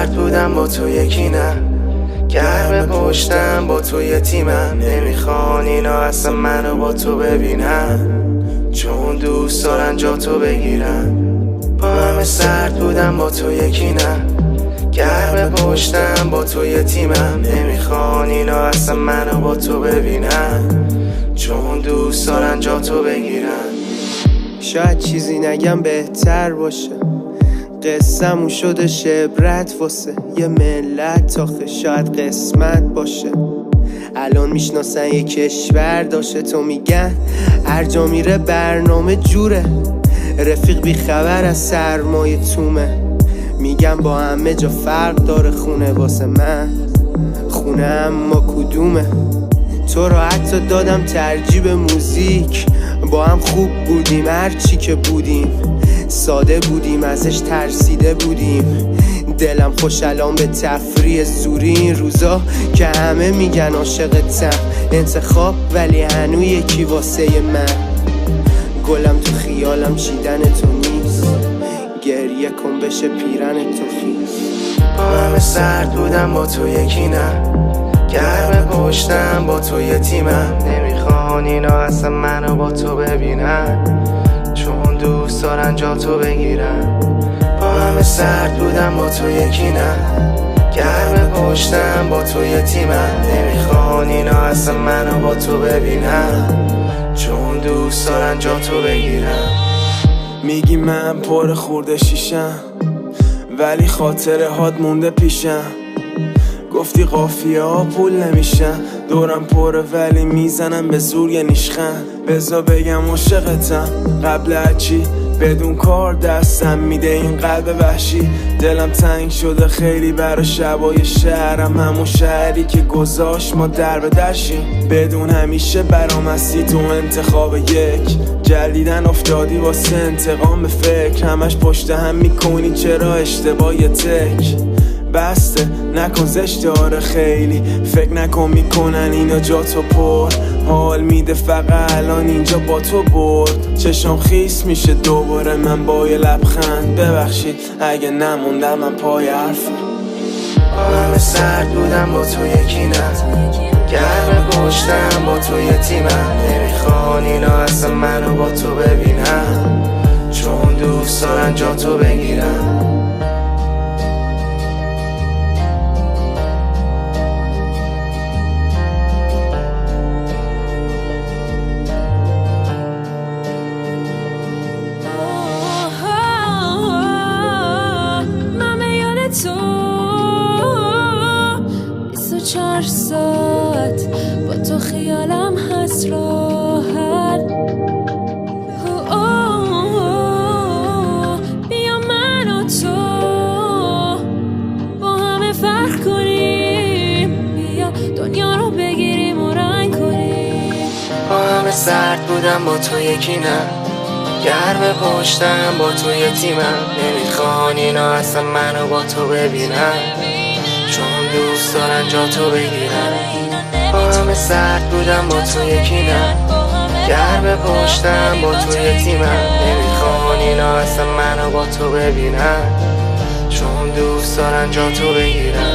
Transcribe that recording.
سرد بودم با تو یکی نه، گرم پشتم با تو یه تیمم. نمیخوان اینا اصلا منو با تو ببینن، چون دوست دارن جا تو بگیرن. با همه سرد بودم با تو یکی نه، گرم پشتم با تو یه تیمم. نمیخوان اینا اصلا منو با تو ببینن، چون دوست دارن جا تو بگیرن. شاید چیزی نگم بهتر باشه، قصه‌مون شده شبرت واسه یه ملت. آخه شاید قسمت باشه الان میشناسن یه کشور داشته. تو میگن هر جا میره برنامه جوره، رفیق بی خبر از سرمایه تومه. میگم با همه جا فرق داره، خونه واسه من خونه اما کدومه. تو را حتی دادم ترجیح به موزیک، با هم خوب بودیم هرچی که بودیم. ساده بودیم ازش ترسیده بودیم. دلم خوش الان به تفریح زوری این روزا که همه میگن عاشقتم. انتخاب ولی هنو یکی واسه من. گلم تو خیالم چیدن تو نیست، گریه کن بشه پیرن تو خیز. با همه سرد بودم با تو یکی نه، گرم پشتم با تو یه تیمم. نمیخوان اینا اصلا منو با تو ببینن، چون دوست دارن جا تو بگیرن. با همه سرد بودم با تو یکی نه، گرم پشتم با تو یه تیمم. نمیخوان اینا اصلا منو با تو ببینن، چون دوست دارن جا تو بگیرن. میگی من پر خورده شیشم، ولی خاطره هات مونده پیشم. گفتی قافیه ها پول نمیشن، دورم پره ولی میزنم به زور یه نیشخن. بزا بگم عاشقتم قبل هرچی، بدون کار دستم میده این قلب وحشی. دلم تنگ شده خیلی برا شبای شهرم، همون شهری که گذاشت ما در به درشیم. بدون همیشه برام هستی تو انتخاب یک، جلیدن افتادی واسه انتقام به فکر. همش پشت هم میکنی چرا اشتباه تک بسته نکن زشته. آره خیلی فکر نکن میکنن اینا جا تو پر. حال میده فقط الان اینجا با تو برد. چشم خیس میشه دوباره من با یه لبخند. ببخشید اگه نموندم من پای حرفم. با همه سرد بودم با تو یکی نه، گرم پشتم با تو یه تیمم. نمیخوان اینا اصلا منو با تو ببینن، چون دوست دارن جا تو بگیرن. ساعت با تو خیالم هست راحت. بیا من و تو با همه فرق کنیم، بیا دنیا رو بگیریم و رنگ کنیم. با همه سرد بودم با تو یکی نه، گرم پشتم با تو یه تیمم. نمیخوان اینا اصلا منو با تو ببینن، چون دوست دارن جا تو بگیرن. با همه سرد بودم با تو یکی نه، گرم پشتم با تو یه تیمم. نمیخوان اینا اصلا منو با تو ببینن، چون دوست دارن جا تو بگیرن.